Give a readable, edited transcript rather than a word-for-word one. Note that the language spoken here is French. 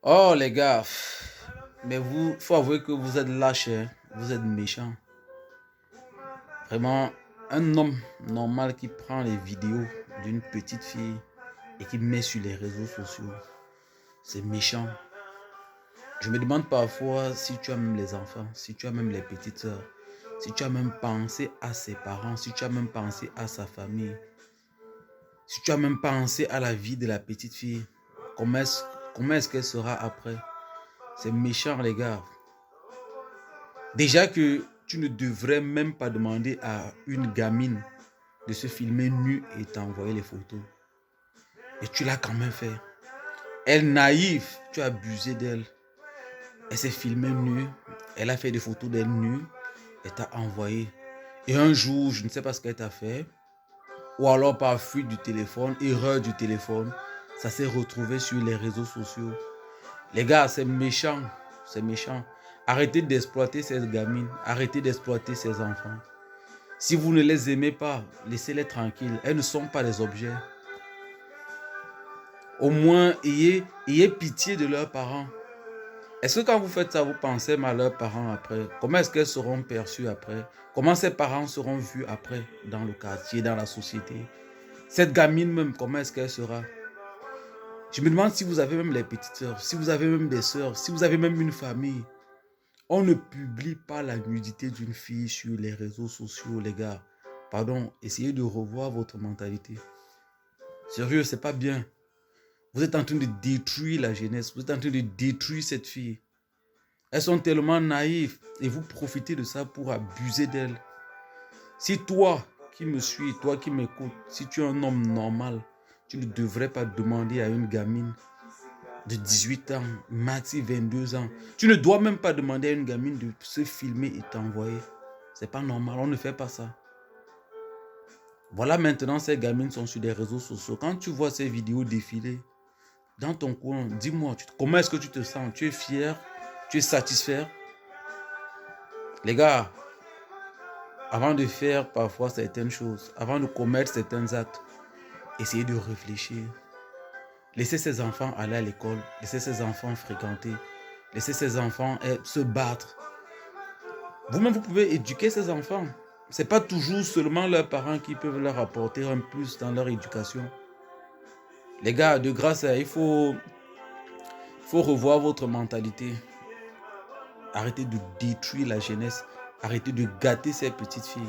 Oh les gars, mais vous, faut avouer que vous êtes lâches, hein. Vous êtes méchants. Vraiment, un homme normal qui prend les vidéos d'une petite fille et qui met sur les réseaux sociaux, c'est méchant. Je me demande parfois si tu as même les enfants, si tu as même les petites sœurs, si tu as même pensé à ses parents, si tu as même pensé à sa famille, si tu as même pensé à la vie de la petite fille. Comment est-ce, comment est-ce qu'elle sera après? C'est méchant les gars. Déjà que tu ne devrais même pas demander à une gamine de se filmer nue et t'envoyer les photos. Et tu l'as quand même fait. Elle naïve, tu as abusé d'elle. Elle s'est filmée nue. Elle a fait des photos d'elle nue et t'a envoyé. Et un jour, je ne sais pas ce qu'elle t'a fait. Ou alors par fuite du téléphone, erreur du téléphone. Ça s'est retrouvé sur les réseaux sociaux. Les gars, c'est méchant. C'est méchant. Arrêtez d'exploiter ces gamines. Arrêtez d'exploiter ces enfants. Si vous ne les aimez pas, laissez-les tranquilles. Elles ne sont pas des objets. Au moins, ayez pitié de leurs parents. Est-ce que quand vous faites ça, vous pensez à leurs parents après? Comment est-ce qu'elles seront perçues après? Comment ces parents seront vus après dans le quartier, dans la société? Cette gamine même, comment est-ce qu'elle sera? Je me demande si vous avez même les petites sœurs, si vous avez même des sœurs, si vous avez même une famille. On ne publie pas la nudité d'une fille sur les réseaux sociaux, les gars. Pardon, essayez de revoir votre mentalité. Sérieux, c'est pas bien. Vous êtes en train de détruire la jeunesse. Vous êtes en train de détruire cette fille. Elles sont tellement naïves et vous profitez de ça pour abuser d'elles. Si toi qui me suis, toi qui m'écoutes, si tu es un homme normal, tu ne devrais pas demander à une gamine de 18 ans, maxi 22 ans. Tu ne dois même pas demander à une gamine de se filmer et t'envoyer. C'est pas normal, on ne fait pas ça. Voilà, maintenant ces gamines sont sur des réseaux sociaux. Quand tu vois ces vidéos défiler dans ton coin, dis-moi, comment est-ce que tu te sens? Tu es fier? Tu es satisfait? Les gars, avant de faire parfois certaines choses, avant de commettre certains actes, essayez de réfléchir. Laissez ces enfants aller à l'école, laissez ces enfants fréquenter, laissez ces enfants se battre. Vous-même, vous pouvez éduquer ces enfants. Ce n'est pas toujours seulement leurs parents qui peuvent leur apporter un plus dans leur éducation. Les gars, de grâce, il faut revoir votre mentalité. Arrêtez de détruire la jeunesse. Arrêtez de gâter ces petites filles.